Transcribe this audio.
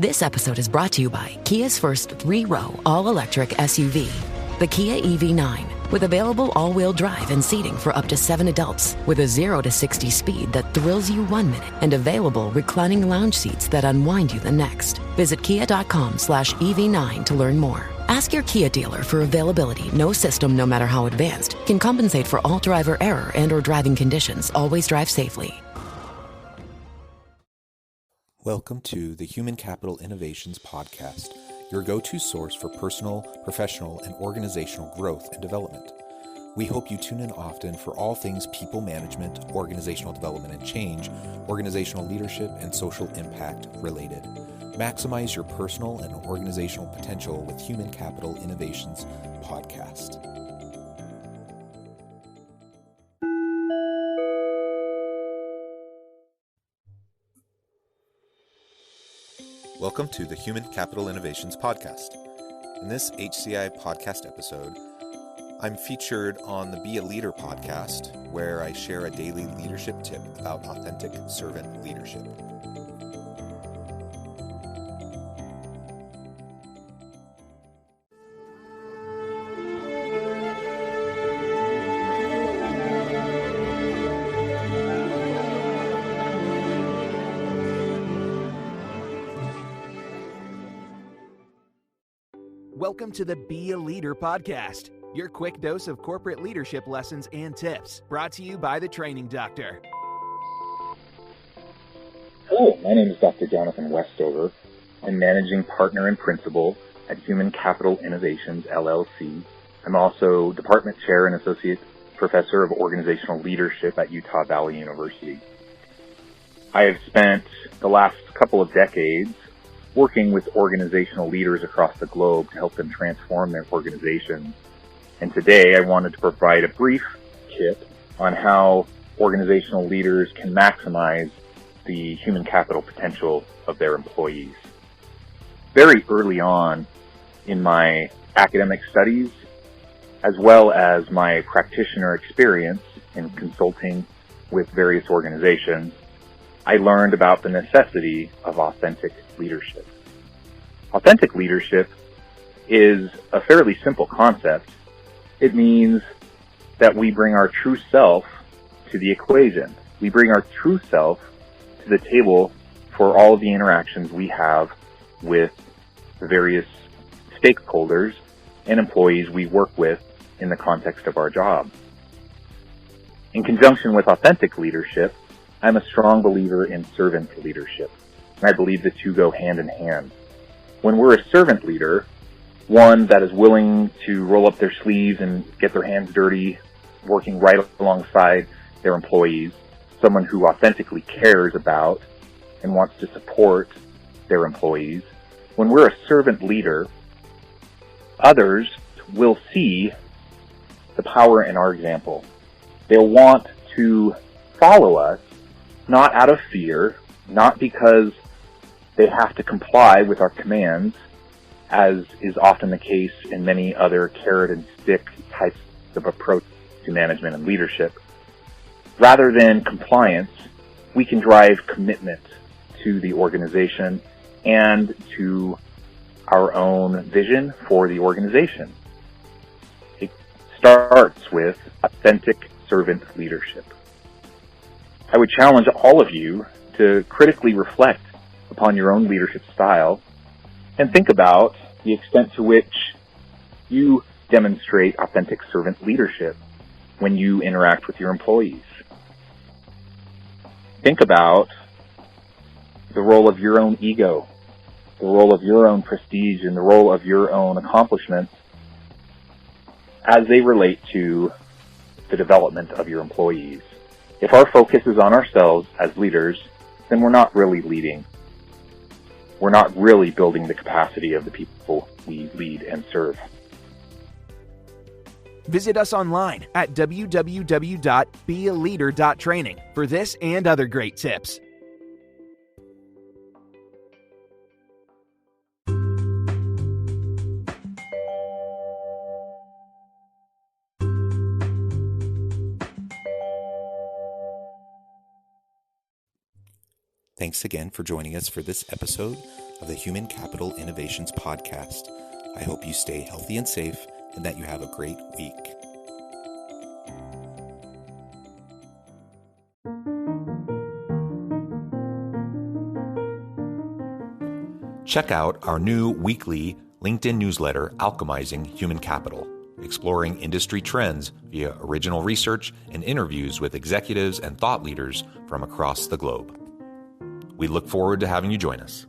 This episode is brought to you by Kia's first 3-row all-electric SUV, the Kia EV9, with available all-wheel drive and seating for up to 7 adults, with a 0 to 60 speed that thrills you 1 minute and available reclining lounge seats that unwind you the next. Visit kia.com/EV9 to learn more. Ask your Kia dealer for availability. No system, no matter how advanced, can compensate for all driver error and or driving conditions. Always drive safely. Welcome to the Human Capital Innovations Podcast, your go-to source for personal, professional, and organizational growth and development. We hope you tune in often for all things people management, organizational development and change, organizational leadership, and social impact related. Maximize your personal and organizational potential with Human Capital Innovations Podcast. Welcome to the Human Capital Innovations Podcast. In this HCI Podcast episode, I'm featured on the Be a Leader podcast, where I share a daily leadership tip about authentic servant leadership. Welcome to the Be a Leader podcast, your quick dose of corporate leadership lessons and tips, brought to you by the Training Doctor. Hello, my name is Dr. Jonathan Westover. I'm managing partner and principal at Human Capital Innovations, LLC. I'm also department chair and associate professor of organizational leadership at Utah Valley University. I have spent the last couple of decades working with organizational leaders across the globe to help them transform their organizations. And today I wanted to provide a brief tip on how organizational leaders can maximize the human capital potential of their employees. Very early on in my academic studies, as well as my practitioner experience in consulting with various organizations, I learned about the necessity of authentic leadership. Authentic leadership is a fairly simple concept. It means that we bring our true self to the equation. We bring our true self to the table for all of the interactions we have with the various stakeholders and employees we work with in the context of our job. In conjunction with authentic leadership, I'm a strong believer in servant leadership, and I believe the two go hand in hand. When we're a servant leader, one that is willing to roll up their sleeves and get their hands dirty, working right alongside their employees, someone who authentically cares about and wants to support their employees. When we're a servant leader, others will see the power in our example. They'll want to follow us, not out of fear, not because they have to comply with our commands, as is often the case in many other carrot and stick types of approach to management and leadership. Rather than compliance, we can drive commitment to the organization and to our own vision for the organization. It starts with authentic servant leadership. I would challenge all of you to critically reflect upon your own leadership style and think about the extent to which you demonstrate authentic servant leadership when you interact with your employees. Think about the role of your own ego, the role of your own prestige, and the role of your own accomplishments as they relate to the development of your employees. If our focus is on ourselves as leaders, then we're not really leading. We're not really building the capacity of the people we lead and serve. Visit us online at www.bealeader.training for this and other great tips. Thanks again for joining us for this episode of the Human Capital Innovations Podcast. I hope you stay healthy and safe and that you have a great week. Check out our new weekly LinkedIn newsletter, Alchemizing Human Capital, exploring industry trends via original research and interviews with executives and thought leaders from across the globe. We look forward to having you join us.